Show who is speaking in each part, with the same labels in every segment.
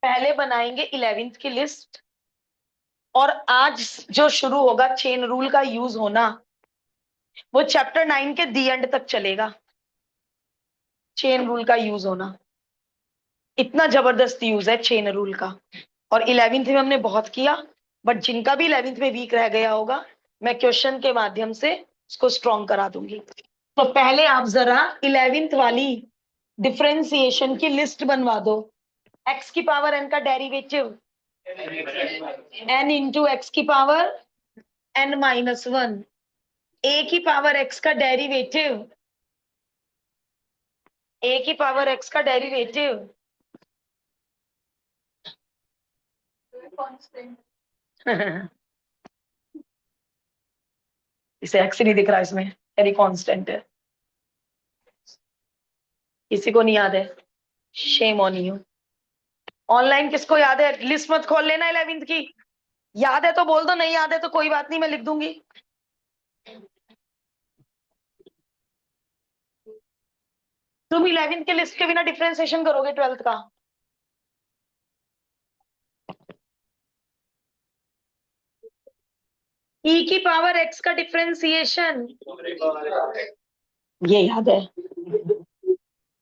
Speaker 1: पहले बनाएंगे 11th की लिस्ट, और आज जो शुरू होगा चेन रूल का यूज होना, वो चैप्टर 9 के दी एंड तक चलेगा। चेन रूल का यूज होना इतना जबरदस्त यूज है चेन रूल का। और 11th में हमने बहुत किया, बट जिनका भी 11th में वीक रह गया होगा, मैं क्वेश्चन के माध्यम से उसको स्ट्रॉन्ग करा दूंगी। तो पहले आप जरा 11th वाली डिफरेंशिएशन की लिस्ट बनवा दो। एक्स की पावर एन का डेरिवेटिव एन इंटू एक्स की पावर एन माइनस वन, ए की पावर एक्स का डेरिवेटिव, ए की पावर एक्स का डेरिवेटिव इसे एक्स नहीं दिख रहा इसमें, यानी कांस्टेंट है। किसी को नहीं याद है? Shame on you. ऑनलाइन किसको याद है? लिस्ट मत खोल लेना 11th की। याद है तो बोल दो, नहीं याद है तो कोई बात नहीं, मैं लिख दूंगी। तुम 11th के लिस्ट के बिना डिफरेंशिएशन करोगे 12th का? ई की पावर एक्स का डिफरेंशिएशन ये याद है।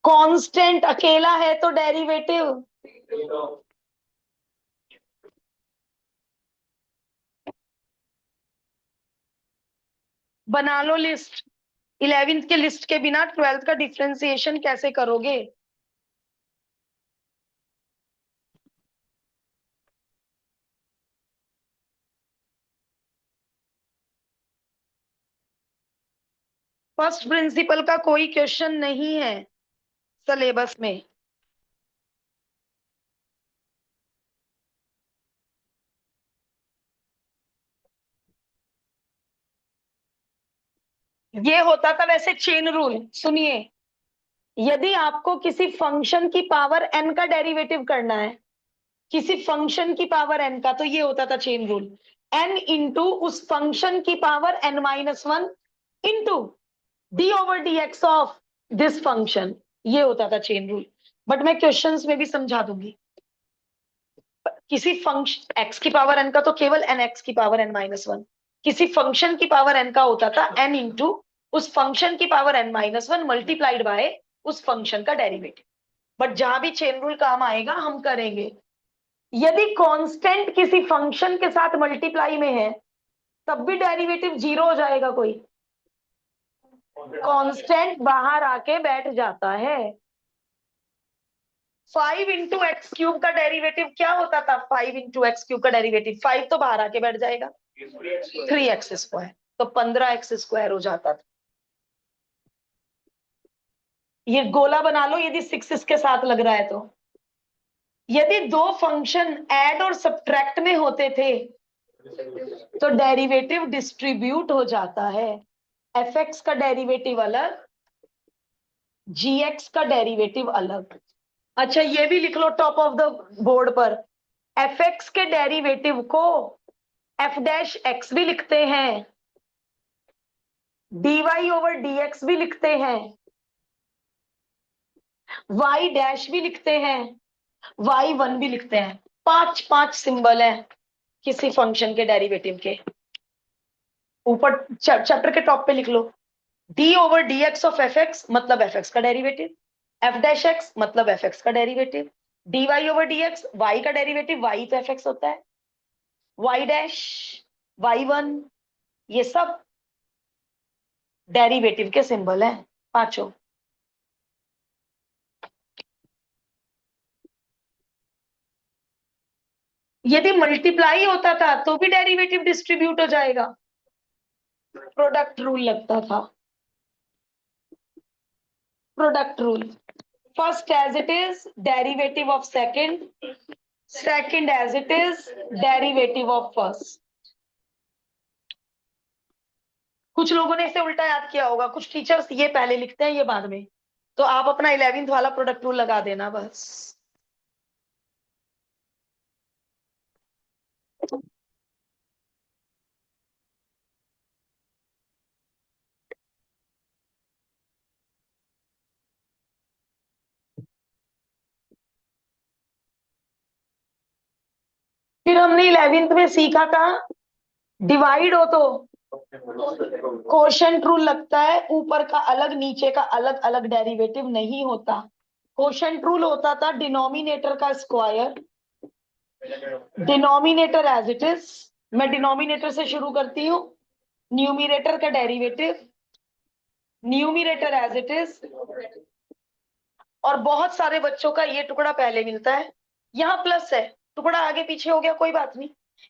Speaker 1: कांस्टेंट अकेला है तो डेरिवेटिव बना लो लिस्ट। 11th के लिस्ट के बिना 12th का डिफरेंशिएशन कैसे करोगे? फर्स्ट प्रिंसिपल का कोई क्वेश्चन नहीं है सिलेबस में। ये होता था वैसे चेन रूल। सुनिए, यदि आपको किसी फंक्शन की पावर एन का डेरिवेटिव करना है, किसी फंक्शन की पावर एन का, तो ये होता था चेन रूल। एन इंटू उस फंक्शन की power n minus one into d over D x of this function, ये होता था चेन रूल। बट मैं क्वेश्चंस में भी समझा दूंगी। किसी फंक्शन एक्स की पावर एन का तो केवल एन एक्स की पावर एन माइनस वन, किसी फंक्शन की पावर एन का होता था एन इंटू उस फंक्शन की power n minus one multiplied bye उस फंक्शन का डेरिवेटिव। बट जहां भी चेन रूल काम आएगा हम करेंगे। यदि कांस्टेंट किसी फंक्शन के साथ मल्टीप्लाई में है, तब भी डेरिवेटिव जीरो हो जाएगा। कोई कांस्टेंट बाहर आके बैठ जाता है। 5 इंटू एक्स क्यूब का डेरिवेटिव क्या होता था? 5 इंटू एक्स क्यूब का डेरिवेटिव 5 तो बाहर आके बैठ जाएगा, 3x स्क्वायर, तो 15x स्क्वायर हो जाता था। ये गोला बना लो यदि 6 इसके साथ लग रहा है तो। यदि दो फंक्शन ऐड और सब्ट्रैक्ट में होते थे, तो डेरिवेटिव डिस्ट्रीब्यूट हो जाता है। एफ एक्स का डेरिवेटिव अलग, जी एक्स का डेरिवेटिव अलग। अच्छा, ये भी लिख लो टॉप ऑफ द बोर्ड पर। एफ एक्स के डेरिवेटिव को एफ डैश एक्स भी लिखते हैं, d Y over D x भी लिखते हैं, वाई डैश भी लिखते हैं, वाई वन भी लिखते हैं। पांच पांच सिंबल हैं किसी फंक्शन के डेरिवेटिव के। ऊपर चैप्टर के टॉप पे लिख लो, D over D x of F X मतलब एफ एक्स का डेरिवेटिव, एफ डैश एक्स मतलब एफ एक्स का derivative, D Y over D X Y का डेरिवेटिव, वाई तो एफ एक्स होता है, वाई डैश, वाई वन, ये सब डेरिवेटिव के सिंबल हैं पांचों। यदि मल्टीप्लाई होता था तो भी डेरिवेटिव डिस्ट्रीब्यूट हो जाएगा। प्रोडक्ट रूल लगता था। Product rule, first as it is derivative of second, second as it is derivative of first. कुछ लोगों ने इसे उल्टा याद किया होगा, कुछ टीचर्स ये पहले लिखते हैं ये बाद में। तो आप अपना 11th वाला प्रोडक्ट रूल लगा देना बस। हमने 11th में सीखा था, डिवाइड हो तो कोशेंट रूल लगता है, ऊपर का अलग नीचे का अलग अलग डेरिवेटिव नहीं होता। कोशेंट रूल होता था डिनोमिनेटर का square, denominator as it is. मैं डिनोमिनेटर से शुरू करती हूँ, न्यूमिरेटर का derivative, numerator as it is. और बहुत सारे बच्चों का ये टुकड़ा पहले मिलता है, यहाँ प्लस है, टुकड़ा आगे पीछे हो गया कोई बात नहीं,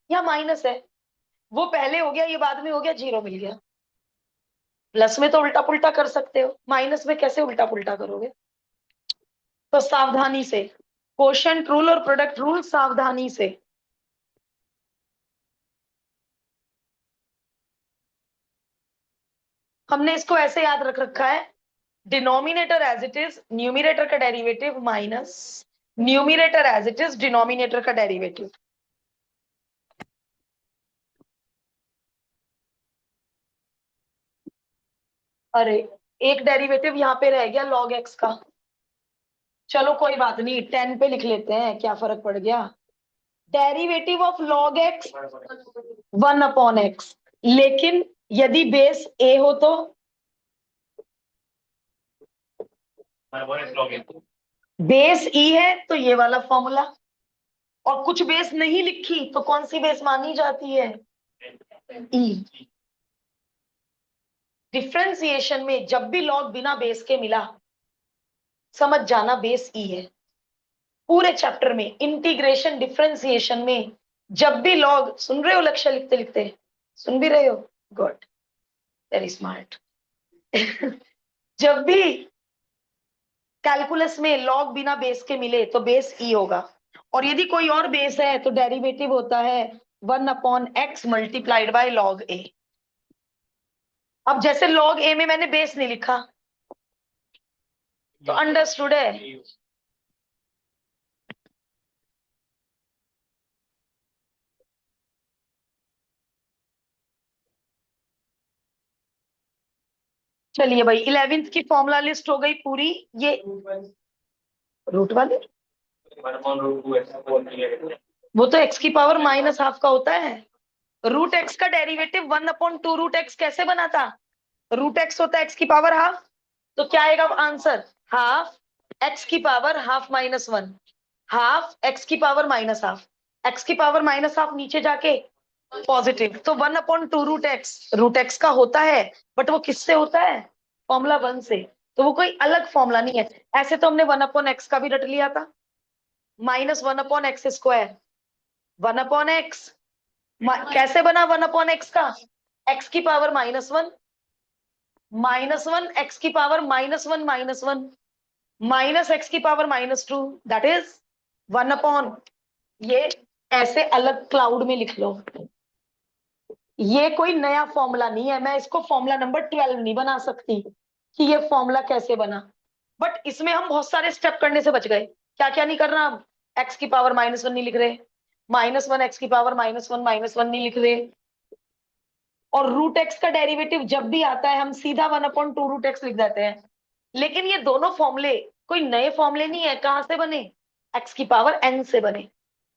Speaker 1: यहाँ माइनस है, वो पहले हो गया ये बाद में हो गया, जीरो मिल गया। प्लस में तो उल्टा पुल्टा कर सकते हो, माइनस में कैसे उल्टा पुल्टा करोगे? तो सावधानी से, कोशेंट रूल और प्रोडक्ट रूल सावधानी से। हमने इसको ऐसे याद रख रखा है, denominator as it is numerator का derivative minus numerator as it is denominator का डेरिवेटिव। अरे एक डेरिवेटिव यहाँ पे रह गया लॉग एक्स का, चलो कोई बात नहीं 10 पे लिख लेते हैं, क्या फर्क पड़ गया। Derivative of log x 1/x, लेकिन यदि बेस ए हो तो बेस ई है तो ये वाला फॉर्मूला, और कुछ बेस नहीं लिखी तो कौन सी बेस मानी जाती है? ई। डिफरेंशिएशन में जब भी लॉग बिना बेस के मिला, समझ जाना बेस ई है। पूरे चैप्टर में इंटीग्रेशन डिफरेंशिएशन में जब भी लॉग, सुन रहे हो लक्ष्य लिखते लिखते, सुन भी रहे हो, गुड, वेरी स्मार्ट। जब भी कैलकुलस में लॉग बिना बेस के मिले तो बेस ई होगा, और यदि कोई और बेस है तो डेरिवेटिव होता है 1/x मल्टीप्लाइड बाय लॉग ए। अब जैसे लॉग ए में मैंने बेस नहीं लिखा तो अंडरस्टूड है। चलिए भाई 11th की फॉर्मूला लिस्ट हो गई पूरी। ये रूट वाली, वो तो x की पावर -½ का होता है। रूट एक्स का डेरिवेटिव 1/2 रूट एक्स कैसे बना था? रूट एक्स होता है x की पावर ½ तो क्या आएगा आंसर? हाफ x की पावर ½ - 1, हाफ x की पावर -½ x की पावर -½ नीचे जाके पॉजिटिव, तो 1/2 रूट एक्स का होता है, बट वो किससे होता है? फॉर्मूला 1 से। तो वो कोई अलग फॉर्मूला नहीं है। ऐसे तो हमने 1/x का भी रट लिया था, -1/x², 1/x। कैसे बना 1/x का? x की पावर -1, -1 x की पावर -1 माइनस x की पावर -2, दैट इज 1/, ये ऐसे अलग क्लाउड में लिख लो। ये कोई नया फॉर्मूला नहीं है, मैं इसको फॉर्मूला नंबर 12 नहीं बना सकती कि ये फॉर्मूला कैसे बना, बट इसमें हम बहुत सारे स्टेप करने से बच गए। क्या क्या नहीं करना अब? एक्स की पावर -1 नहीं लिख रहे, -1 एक्स की पावर -1 नहीं लिख रहे, और रूट एक्स का डेरिवेटिव जब भी आता है हम सीधा 1/2 रूट एक्स लिख देते हैं। लेकिन ये दोनों फॉर्मूले कोई नए फॉर्मूले नहीं है, कहां से बने? एक्स की पावर n से बने।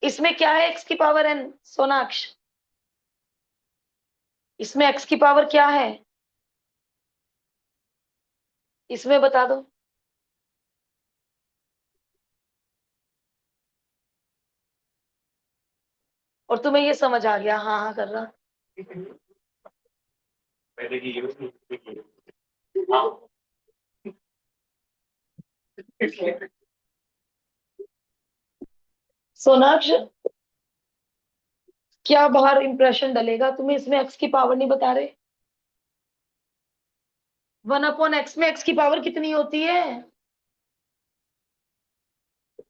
Speaker 1: इसमें क्या है एक्स की पावर n, सोनाक्ष? इसमें एक्स की पावर क्या है? इसमें बता दो। और तुम्हें ये समझ आ गया? हाँ हाँ कर रहा। सोनाक्ष क्या बाहर इंप्रेशन डलेगा तुम्हें? इसमें एक्स की पावर नहीं बता रहे। 1/x में एक्स की पावर कितनी होती है?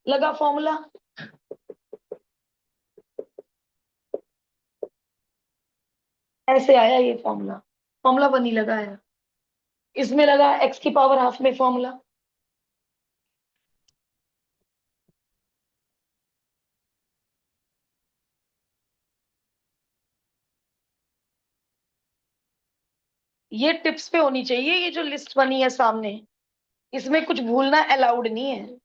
Speaker 1: लगा फॉर्मूला? ऐसे आया ये फॉर्मूला, फॉर्मूला बनी लगा है। इसमें लगा एक्स की पावर ½ में फॉर्मूला। ये टिप्स पे होनी चाहिए, ये जो लिस्ट बनी है सामने, इसमें कुछ भूलना अलाउड नहीं है।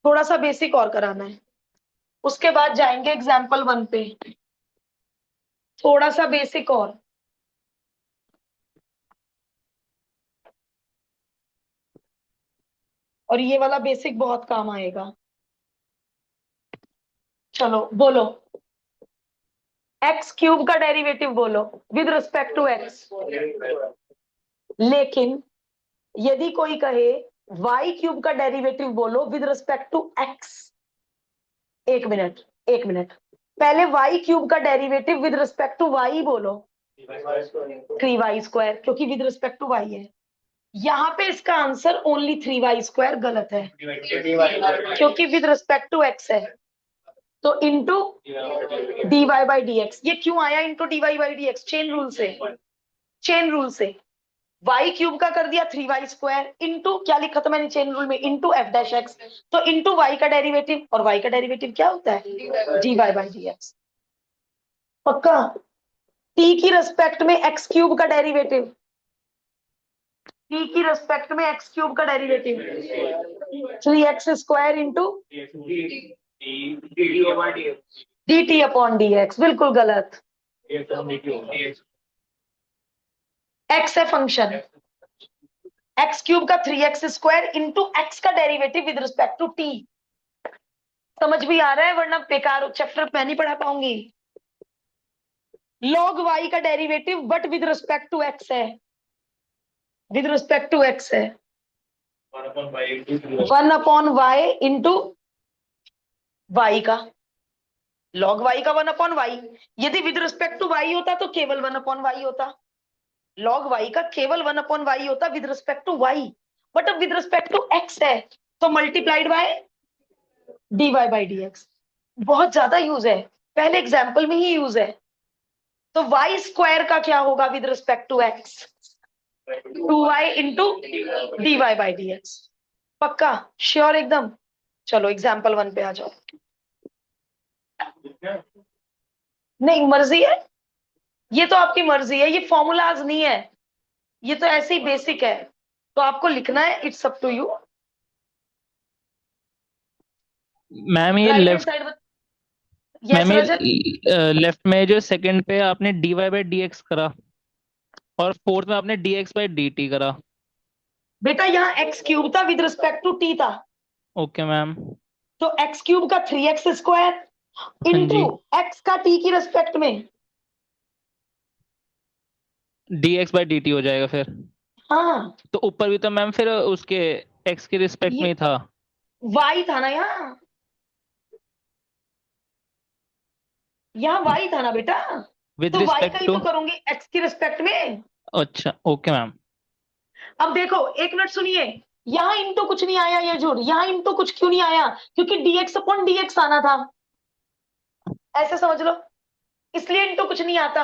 Speaker 1: थोड़ा सा बेसिक और कराना है, उसके बाद जाएंगे एग्जाम्पल 1 पे। थोड़ा सा बेसिक और ये वाला बेसिक बहुत काम आएगा। चलो बोलो, एक्स क्यूब का डेरिवेटिव बोलो विद रिस्पेक्ट टू एक्स। लेकिन यदि कोई कहे वाई क्यूब का डेरिवेटिव बोलो विद रिस्पेक्ट टू एक्स, एक मिनट, एक मिनट, पहले वाई क्यूब का derivative with respect to y बोलो, 3y², क्योंकि विद रिस्पेक्ट टू वाई है। यहाँ पे इसका आंसर ओनली 3y² गलत है, क्योंकि विद रिस्पेक्ट टू एक्स है। तो इंटू dy/dx, ये क्यों आया इंटू dy/dx? चेन रूल से, चेन रूल से y क्यूब का कर दिया 3y² इंटू क्या लिखा था मैंने चेन रूल में, इंटू f'(x), तो इंटू y का डेरिवेटिव, और y का डेरिवेटिव क्या होता है? dy/dx। पक्का? t की रेस्पेक्ट में x क्यूब का डेरिवेटिव, t की रेस्पेक्ट में x क्यूब का डेरिवेटिव 3x² इंटू dt/dx, बिल्कुल गलत। x है फंक्शन, एक्स क्यूब का 3x² इंटू एक्स का derivative with respect to t। समझ भी आ रहा है? वरना बेकार चैप्टर मैं नहीं पढ़ा पाऊंगी। log y का derivative but with respect to x है, विद रिस्पेक्ट टू x है 1/y इंटू y का, log y का 1/y। यदि विद रिस्पेक्ट टू y होता तो केवल 1/y होता, log y का केवल 1/y होता with respect to y, but अब विद रिस्पेक्ट टू x है तो मल्टीप्लाइड बाय dy/dx। बहुत ज्यादा यूज है, पहले एग्जाम्पल में ही यूज है। तो y² का क्या होगा with respect to x? 2y into dy/dx। पक्का? श्योर एकदम? चलो एग्जाम्पल 1 पे आ जाओ। नहीं, मर्जी है, ये तो आपकी मर्जी है, ये फॉर्मूलाज नहीं है, ये तो ऐसे ही बेसिक है, तो आपको लिखना है, it's up to you.
Speaker 2: Ma'am ये
Speaker 1: right hand
Speaker 2: left
Speaker 1: side,
Speaker 2: ma'am
Speaker 1: yes
Speaker 2: ये
Speaker 1: रजत।
Speaker 2: लेफ्ट में जो सेकंड पे आपने dy/dx करा और फोर्थ में आपने dx/dt करा।
Speaker 1: बेटा यहाँ एक्स क्यूब था विद रिस्पेक्ट टू टी था,
Speaker 2: ओके मैम।
Speaker 1: तो एक्स क्यूब का 3x²
Speaker 2: हाँ
Speaker 1: इंटू
Speaker 2: जी,
Speaker 1: एक्स का टी की रेस्पेक्ट में,
Speaker 2: dx/dt हो जाएगा फिर।
Speaker 1: हाँ
Speaker 2: तो ऊपर भी तो मैम फिर उसके x के रिस्पेक्ट में
Speaker 1: ये
Speaker 2: ही था।
Speaker 1: वाई था ना, यहाँ वाई था ना बेटा,
Speaker 2: विद
Speaker 1: तो वाई का
Speaker 2: रिस्पेक्ट
Speaker 1: ही
Speaker 2: टू।
Speaker 1: तो करूंगी एक्स की रिस्पेक्ट में।
Speaker 2: अच्छा ओके मैम।
Speaker 1: अब देखो एक मिनट सुनिए, यहाँ इंटू कुछ नहीं आया, ये जोड़, यहाँ इंटू कुछ क्यों नहीं आया? क्योंकि dx/dx आना था, ऐसे समझ लो, इसलिए इंटू कुछ नहीं आता।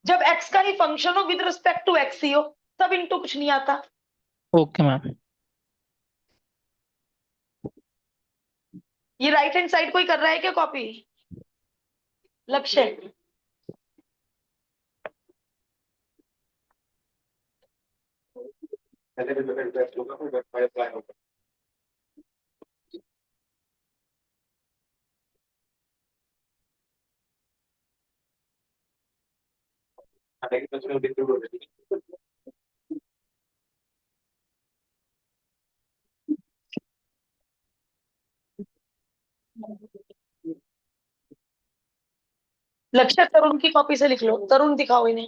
Speaker 1: जब एक्स का ही फंक्शन हो विद रिस्पेक्ट टू एक्स ही हो, तब इंटू कुछ नहीं आता।
Speaker 2: Okay ma'am.
Speaker 1: ये राइट हैंड साइड कोई कर रहा है क्या कॉपी? लक्ष्य, लक्ष्य तरुण की कॉपी से लिख लो, तरुण दिखाओ इन्हें।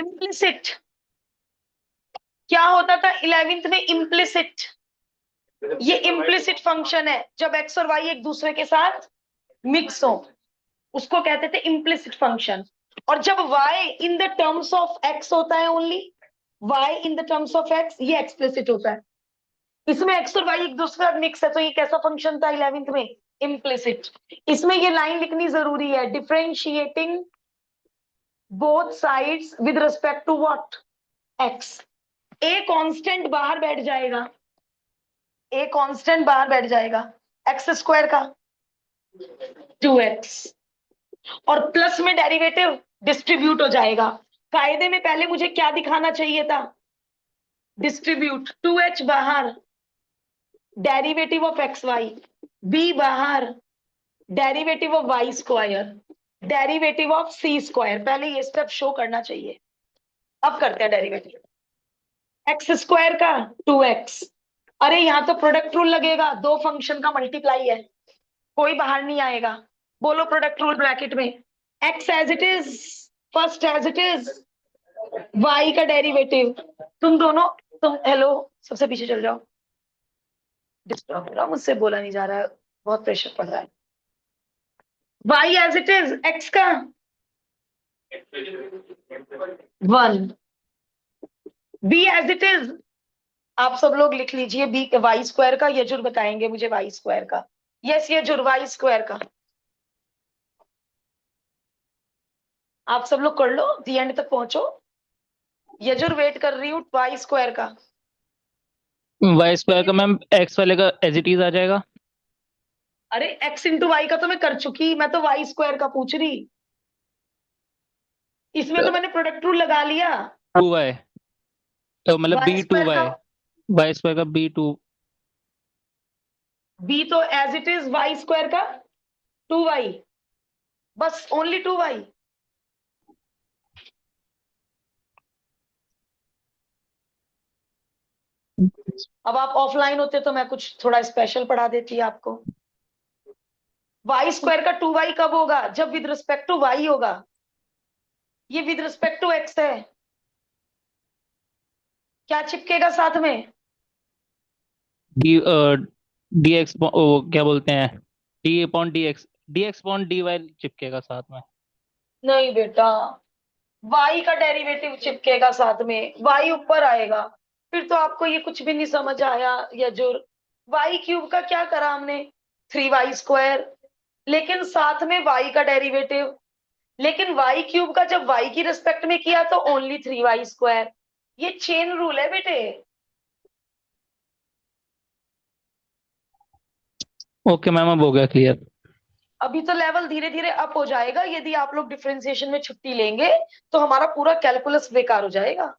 Speaker 1: इम्प्लिसिट क्या होता था 11th में? इम्प्लिसिट, ये इम्प्लिसिट फंक्शन है जब एक्स और वाई एक दूसरे के साथ मिक्स हो, उसको कहते थे इम्प्लिसिट फंक्शन। और जब y in the terms of x होता है only, y in the terms of x, ये एक्सप्लिसिट होता है। इसमें एक्स और वाई एक दूसरे का मिक्स है, तो ये कैसा फंक्शन था 11th में? इम्प्लिसिट। इसमें ये लाइन लिखनी जरूरी है, differentiating both sides with respect to what? X. A constant बाहर बैठ जाएगा, ए कांस्टेंट बाहर बैठ जाएगा, एक्स स्क्वायर का 2x, और प्लस में डेरिवेटिव डिस्ट्रीब्यूट हो जाएगा। कायदे में पहले मुझे क्या दिखाना चाहिए था? डिस्ट्रीब्यूट। 2h बाहर, derivative of X Y, B बाहर, derivative of Y square, derivative of C square. पहले ये स्टेप शो करना चाहिए। अब करते हैं डेरिवेटिव। एक्स स्क्वायर का 2x। अरे यहां तो प्रोडक्ट रूल लगेगा, दो फंक्शन का मल्टीप्लाई है, कोई बाहर नहीं आएगा। बोलो प्रोडक्ट रूल ब्रैकेट में, x as it is, first as it is, y का डेरिवेटिव। तुम दोनों, तुम हेलो, सबसे पीछे चल जाओ, डिस्टर्ब हो रहा, मुझसे बोला नहीं जा रहा है, बहुत प्रेशर पड़ रहा है। Y as it is, x का 1, बी एज इट इज, आप सब लोग लिख लीजिए बी, वाई स्क्वायर का, यजुर बताएंगे मुझे वाई स्क्वायर का। यस यजुर, वाई स्क्वायर का आप सब लोग कर लो, दी एंड तक पहुंचो। यजुर वेट कर रही हूँ, वाई स्क्वायर का।
Speaker 2: वाई स्क्वायर का मैम एक्स वाले का एज इट इज आ जाएगा।
Speaker 1: अरे एक्स इंटू वाई का तो मैं कर चुकी, मैं तो वाई स्क्वायर का पूछ रही। इसमें तो मैंने प्रोडक्ट रूल लगा लिया।
Speaker 2: 2y, तो मतलब
Speaker 1: वाई
Speaker 2: बी टू
Speaker 1: स्क्वायर का,
Speaker 2: वाई वाई स्क्वायर का b2।
Speaker 1: बी तो as it is y square का 2y, बस ओनली 2y। अब आप ऑफलाइन होते तो मैं कुछ थोड़ा स्पेशल पढ़ा देती आपको। वाई स्क्वायर का 2y कब होगा? जब विद रिस्पेक्ट टू वाई होगा। ये विद रिस्पेक्ट टू एक्स है, क्या चिपकेगा साथ में?
Speaker 2: डी डी एक्स क्या बोलते हैं, D upon D X, D X upon D Y चिपकेगा साथ में।
Speaker 1: नहीं बेटा, वाई का डेरिवेटिव चिपकेगा साथ में, वाई ऊपर आएगा। फिर तो आपको ये कुछ भी नहीं समझ आया यजुर। वाई क्यूब का क्या करा हमने? 3y स्क्वायर, लेकिन साथ में वाई का डेरिवेटिव। लेकिन वाई क्यूब का जब वाई की रिस्पेक्ट में किया तो ओनली 3y स्क्वायर। ये चेन रूल है बेटे।
Speaker 2: ओके मैम, अब हो गया क्लियर।
Speaker 1: अभी तो लेवल धीरे धीरे अप हो जाएगा, यदि आप लोग डिफरेंशिएशन में छुट्टी लेंगे तो हमारा पूरा कैलकुलस बेकार हो जाएगा।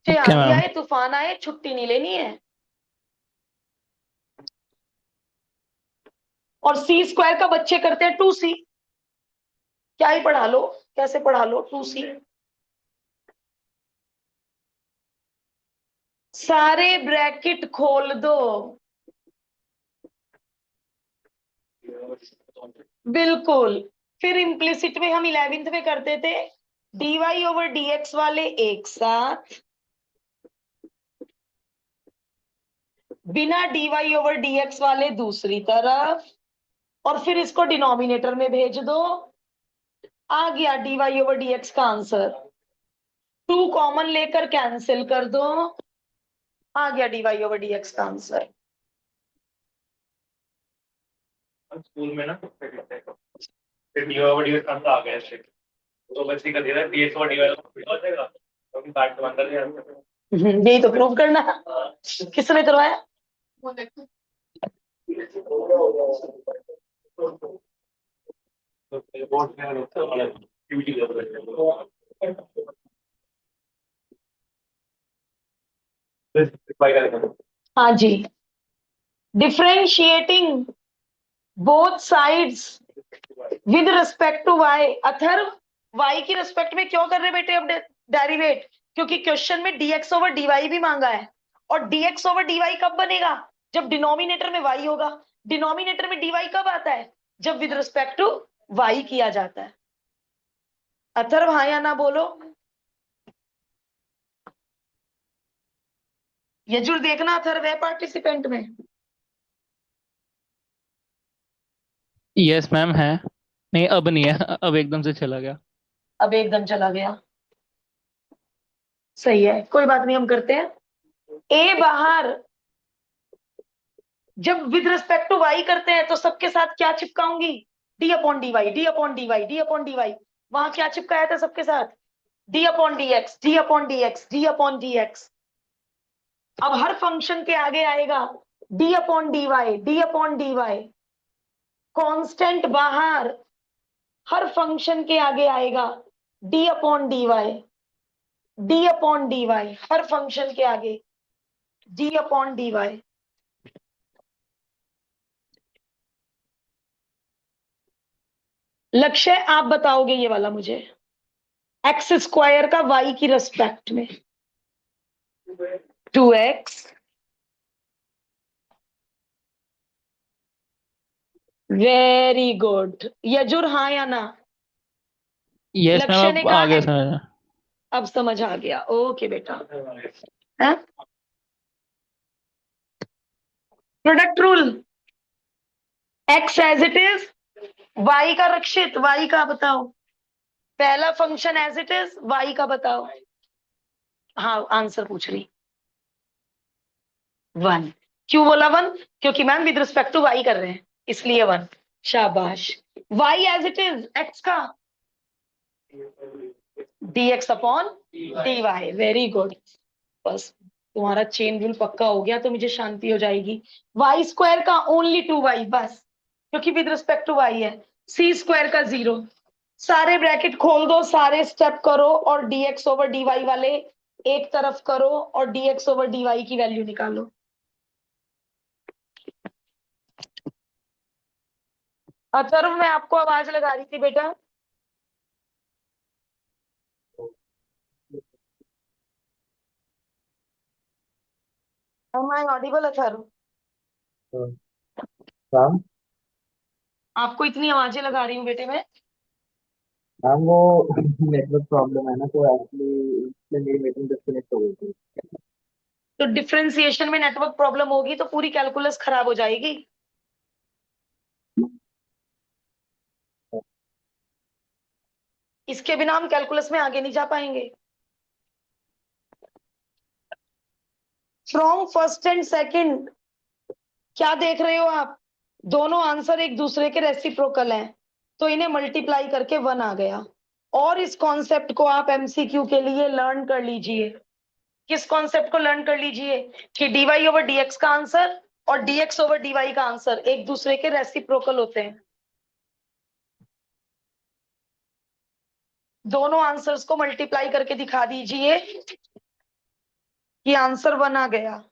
Speaker 1: चाहे
Speaker 2: ओके
Speaker 1: आंधी
Speaker 2: मैम।
Speaker 1: आए तूफान आए, छुट्टी नहीं लेनी है। और सी स्क्वायर का बच्चे करते हैं 2c, क्या ही पढ़ा लो, कैसे पढ़ा लो 2c। सारे ब्रैकेट खोल दो, बिल्कुल। फिर इम्प्लिसिट में हम 11th में करते थे, dy ओवर dx वाले एक साथ, बिना dy ओवर dx वाले दूसरी तरफ, और फिर इसको डिनोमिनेटर में भेज दो। आ गया dy ओवर dx का आंसर। 2 कॉमन लेकर कैंसिल कर दो, आ गया dy ओवर dx का आंसर।
Speaker 3: स्कूल में ना फिर डीओ का आ गया स्ट्रिक्ट, तो बच्चे का दे रहा है डीएक्स और डीवाई हो जाएगा, तो हम काट के अंदर जाएंगे।
Speaker 1: यही तो प्रूव करना, किसने करवाया?
Speaker 3: तो बोर्ड में होता है ड्यूटी कर रहे हैं।
Speaker 1: हाँ जी, differentiating both sides with respect to Y. Atharv, Y की रिस्पेक्ट में क्यों कर रहे बेटे अब डेरिवेट? क्योंकि क्वेश्चन में dx ओवर dy भी मांगा है, और dx ओवर dy कब बनेगा? जब डिनोमिनेटर में y होगा। डिनोमिनेटर में dy कब आता है? जब विद रिस्पेक्ट टू y किया जाता है। अथर्व हाँ या ना बोलो। यजुर देखना अथर्व है पार्टिसिपेंट में।
Speaker 2: यस मैम है। नहीं अब नहीं है, अब एकदम से चला गया।
Speaker 1: अब एकदम चला गया, सही है, कोई बात नहीं, हम करते हैं। ए बाहर जब विद रिस्पेक्ट टू वाई करते हैं तो सबके साथ क्या चिपकाऊंगी, D upon D Y, D upon D Y, D upon D Y. वहां क्या चिपकाया था सबके साथ, D upon D X, D upon D X, D upon D X. अब हर फंक्शन के आगे आएगा D upon D Y, D upon D Y. Constant बाहर हर फंक्शन के आगे आएगा D upon D Y, D upon D Y, हर फंक्शन के आगे डी अपॉन डी वाई। लक्ष्य आप बताओगे ये वाला मुझे, एक्स स्क्वायर का वाई की रिस्पेक्ट में, 2x, वेरी गुड। यजुर हाँ या ना,
Speaker 2: यस
Speaker 1: लक्ष्य
Speaker 2: मैम,
Speaker 1: ने
Speaker 2: अब
Speaker 1: कहा
Speaker 2: आगे
Speaker 1: है,
Speaker 2: समझ।
Speaker 1: अब समझ आ गया, ओके बेटा। है product rule, x as it is, y का रक्षित, वाई का बताओ, पहला function as it is, y का बताओ। हाँ आंसर पूछ रही, 1। क्यों बोला 1, क्योंकि ma'am with respect to y कर रहे हैं इसलिए 1। शाबाश। Y as it is, x का dx upon dy, very good. बस तुम्हारा चेन रूल पक्का हो गया तो मुझे शांति हो जाएगी। वाई स्क्वायर का ओनली 2y, बस क्योंकि विद रिस्पेक्ट टू y है। सी स्क्वायर का 0। सारे ब्रैकेट खोल दो, सारे स्टेप करो और dx ओवर dy वाले एक तरफ करो और dx ओवर dy की वैल्यू निकालो। अथर्व मैं आपको आवाज लगा रही थी बेटा। Am I audible Atharva?
Speaker 4: Ma'am
Speaker 1: आपको इतनी आवाजें लगा रही हूँ बेटे मैं।
Speaker 4: मैम वो नेटवर्क प्रॉब्लम है ना, तो एक्चुअली इसलिए मेरी मीटिंग डिस्कनेक्ट हो गई थी।
Speaker 1: तो डिफरेंशिएशन में नेटवर्क प्रॉब्लम होगी तो पूरी कैलकुलस खराब हो जाएगी। इसके बिना हम कैलकुलस में आगे नहीं जा पाएंगे। फ्रॉम फर्स्ट एंड सेकंड क्या देख रहे हो आप, दोनों आंसर एक दूसरे के रेसिप्रोकल हैं, तो इन्हें मल्टीप्लाई करके 1 आ गया। और इस कॉन्सेप्ट को आप एमसीक्यू के लिए लर्न कर लीजिए। किस कॉन्सेप्ट को लर्न कर लीजिए कि डीवाई ओवर डीएक्स का आंसर और डीएक्स ओवर डीवाई का आंसर एक दूसरे के रेसिप्रोकल होते हैं। दोनों आंसर्स को मल्टीप्लाई करके दिखा दीजिए कि आंसर 1 आ गया।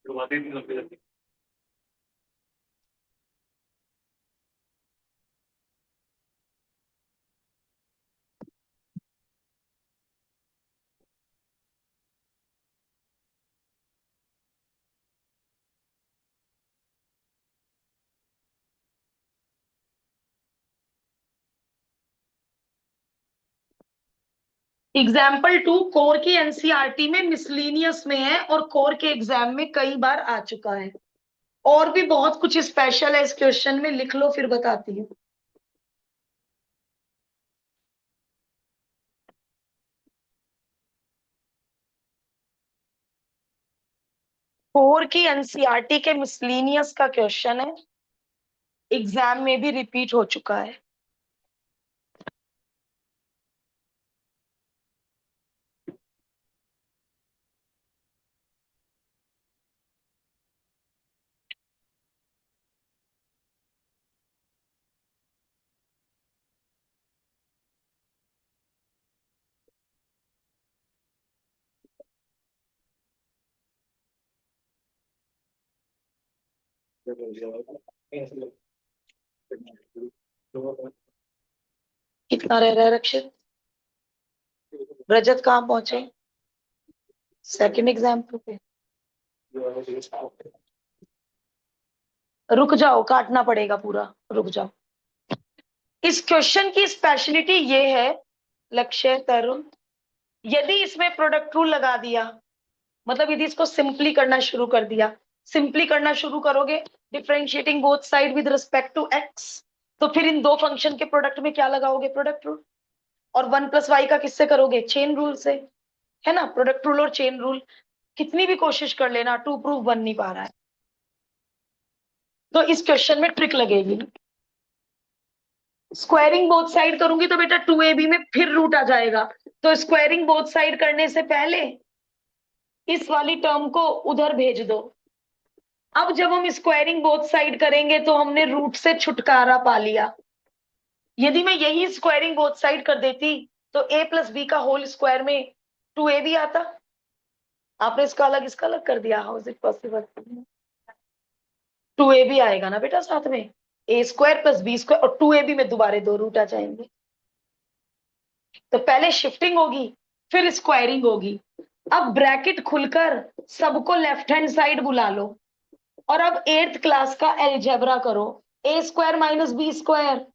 Speaker 3: शुरुआती दिन लंबी रहती है।
Speaker 1: एग्जाम्पल 2 कोर की एनसीईआरटी में मिसलीनियस में है और कोर के एग्जाम में कई बार आ चुका है। और भी बहुत कुछ स्पेशल है इस क्वेश्चन में, लिख लो फिर बताती हूँ। कोर की एनसीईआरटी के मिसलीनियस का क्वेश्चन है, एग्जाम में भी रिपीट हो चुका है। कितना रह रहा है रक्षित? रजत कहाँ पहुंचे? सेकंड एग्जाम्पल पे रुक जाओ, काटना पड़ेगा पूरा, रुक जाओ। इस क्वेश्चन की स्पेशलिटी ये है लक्ष्य तरुण, यदि इसमें प्रोडक्ट रूल लगा दिया, मतलब यदि इसको सिंपली करना शुरू कर दिया, सिंपली करना शुरू करोगे differentiating both side with respect to x, तो फिर इन दो फंक्शन के प्रोडक्ट में क्या लगाओगे? Product rule. और 1 + y का किससे करोगे? चेन रूल से, है ना? प्रोडक्ट रूल और चेन रूल। कितनी भी कोशिश कर लेना, टू प्रूफ बन नहीं पा रहा है। तो इस क्वेश्चन में ट्रिक लगेगी। स्क्वायरिंग बोथ साइड करूंगी तो बेटा 2ab में फिर रूट आ जाएगा, तो स्क्वायरिंग बोथ साइड करने से पहले इस वाली टर्म को उधर भेज दो। अब जब हम स्क्वायरिंग बोथ साइड करेंगे तो हमने रूट से छुटकारा पा लिया। यदि मैं यही स्क्वायरिंग बोथ साइड कर देती तो a + b का होल स्क्वायर में 2ab आता। आपने इसका अलग कर दिया, how is it possible? 2ab आएगा ना बेटा साथ में, a² + b² और 2ab में दोबारा 2 रूट आ जाएंगे। तो पहले शिफ्टिंग होगी फिर स्क्वायरिंग होगी। अब ब्रैकेट खुलकर सबको लेफ्ट हैंड साइड बुला लो और अब 8th क्लास का अलजेब्रा करो। a² - b²,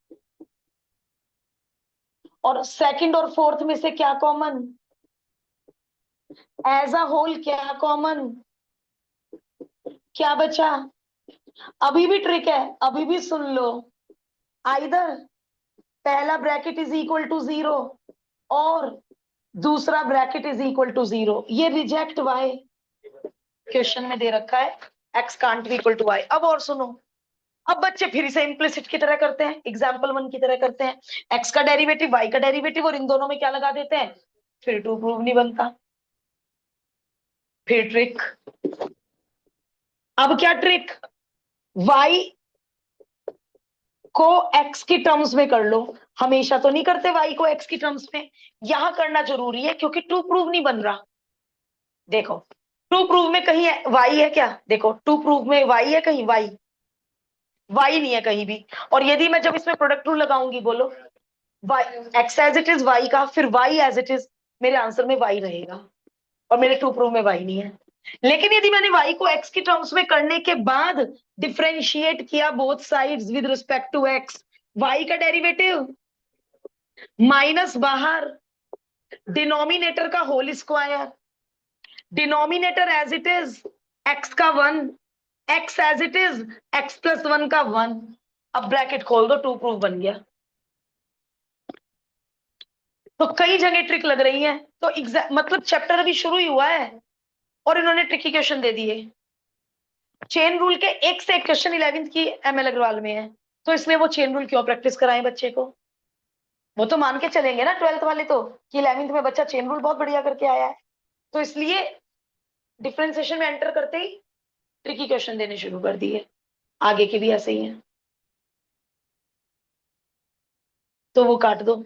Speaker 1: और सेकंड और फोर्थ में से क्या कॉमन? एज अ होल क्या कॉमन? क्या बचा? अभी भी ट्रिक है, अभी भी सुन लो। आइदर पहला ब्रैकेट इज इक्वल टू 0 और दूसरा ब्रैकेट इज इक्वल टू 0। ये रिजेक्ट y क्वेश्चन में दे रखा है, x can't be equal to y। अब और सुनो, अब बच्चे फिर से इम्प्लिसिट की तरह करते हैं, एग्जाम्पल 1 की तरह करते हैं। x का डेरिवेटिव y का डेरिवेटिव और इन दोनों में क्या लगा देते हैं, फिर टू प्रूव नहीं बनता। फिर ट्रिक। अब क्या ट्रिक? y को x की टर्म्स में कर लो। हमेशा तो नहीं करते y को x की टर्म्स में, यहां करना जरूरी है क्योंकि टू प्रूव नहीं बन रहा। देखो टू प्रूव में कहीं y है क्या? देखो टू प्रूव में y है कहीं? y नहीं है कहीं भी। और यदि मैं जब इसमें प्रोडक्ट रूल लगाऊंगी, बोलो y x as it is y का, फिर y एज इट इज, मेरे आंसर में y रहेगा और मेरे टू प्रूव में y नहीं है। लेकिन यदि मैंने y को x की टर्म्स में करने के बाद डिफरेंशिएट किया both sides with respect to x, y का डेरिवेटिव माइनस बाहर, डिनोमिनेटर का whole square, denominator as it is x का 1, x as it is x + 1 का 1। अब ब्रैकेट खोल दो, टू प्रूफ बन गया। तो कई जगह ट्रिक लग रही है। तो मतलब चैप्टर अभी शुरू ही हुआ है और इन्होंने ट्रिकी क्वेश्चन दे दिए। चेन रूल के एक से एक क्वेश्चन 11th की ML अग्रवाल में है, तो इसमें वो चेन रूल क्यों प्रैक्टिस कराएं बच्चे को? वो तो मान के चलेंगे ना 12th वाले तो कि 11th में बच्चा चेन रूल बहुत बढ़िया करके आया है। तो इसलिए डिफरेंशिएशन में एंटर करते ही ट्रिकी क्वेश्चन देने शुरू कर दिए। आगे के भी ऐसे ही हैं, तो वो काट दो।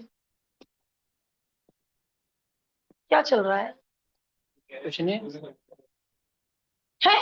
Speaker 1: क्या चल रहा है?
Speaker 2: कुछ नहीं।
Speaker 1: है